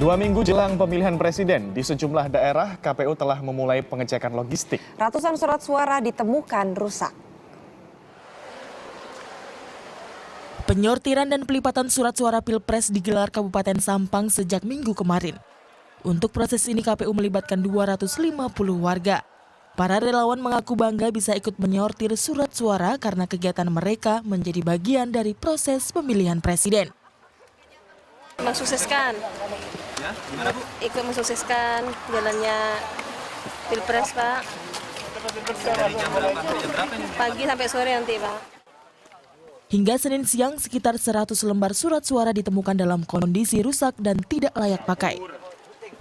2 minggu jelang pemilihan presiden, di sejumlah daerah KPU telah memulai pengecekan logistik. Ratusan surat suara ditemukan rusak. Penyortiran dan pelipatan surat suara Pilpres digelar Kabupaten Sampang sejak minggu kemarin. Untuk proses ini KPU melibatkan 250 warga. Para relawan mengaku bangga bisa ikut menyortir surat suara karena kegiatan mereka menjadi bagian dari proses pemilihan presiden. Mensukseskan, ikut mensukseskan jalannya Pilpres, Pak. Pagi sampai sore nanti, Pak. Hingga Senin siang, sekitar 100 lembar surat suara ditemukan dalam kondisi rusak dan tidak layak pakai.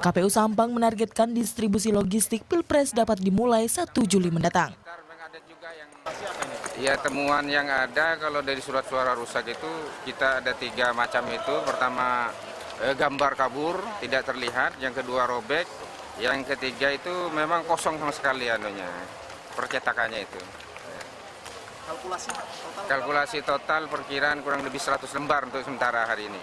KPU Sampang menargetkan distribusi logistik Pilpres dapat dimulai 1 Juli mendatang. Ya, temuan yang ada kalau dari surat suara rusak itu kita ada 3 macam itu. Pertama, gambar kabur, tidak terlihat. Yang kedua, robek. Yang ketiga itu memang kosong sama sekali percetakannya itu. Kalkulasi total perkiraan kurang lebih 100 lembar untuk sementara hari ini.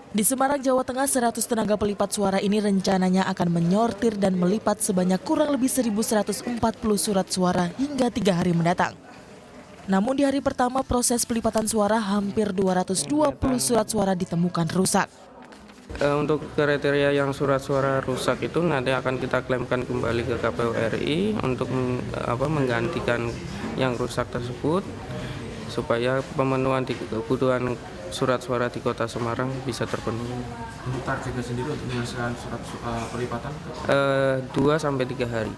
Di Semarang, Jawa Tengah, 100 tenaga pelipat suara ini rencananya akan menyortir dan melipat sebanyak kurang lebih 1.140 surat suara hingga 3 hari mendatang. Namun di hari pertama proses pelipatan suara hampir 220 surat suara ditemukan rusak. Untuk kriteria yang surat suara rusak itu nanti akan kita klaimkan kembali ke KPU RI untuk menggantikan yang rusak tersebut supaya pemenuhan kebutuhan surat suara di Kota Semarang bisa terpenuhi. Untuk targetnya sendiri untuk menyelesaikan surat pelipatan? 2-3 hari.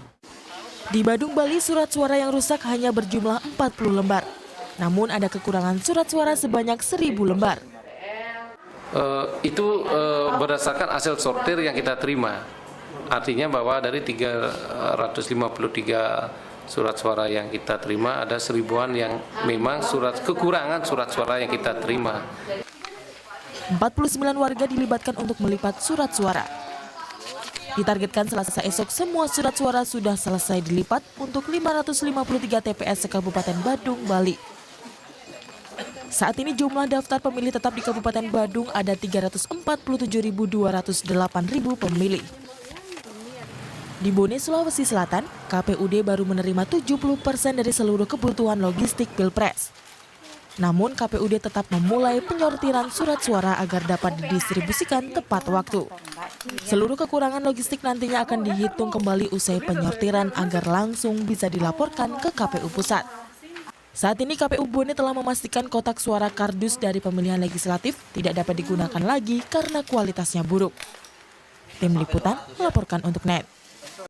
Di Badung, Bali, surat suara yang rusak hanya berjumlah 40 lembar. Namun ada kekurangan surat suara sebanyak 1.000 lembar. Itu berdasarkan hasil sortir yang kita terima. Artinya bahwa dari 353 surat suara yang kita terima, ada 1000-an yang memang kekurangan surat suara yang kita terima. 49 warga dilibatkan untuk melipat surat suara. Ditargetkan Selasa esok semua surat suara sudah selesai dilipat untuk 553 TPS Kabupaten Badung, Bali. Saat ini jumlah daftar pemilih tetap di Kabupaten Badung ada 347.208 pemilih. Di Bone, Sulawesi Selatan, KPUD baru menerima 70% dari seluruh kebutuhan logistik Pilpres. Namun KPUD tetap memulai penyortiran surat suara agar dapat didistribusikan tepat waktu. Seluruh kekurangan logistik nantinya akan dihitung kembali usai penyortiran agar langsung bisa dilaporkan ke KPU Pusat. Saat ini KPU Bone telah memastikan kotak suara kardus dari pemilihan legislatif tidak dapat digunakan lagi karena kualitasnya buruk. Tim Liputan melaporkan untuk NET.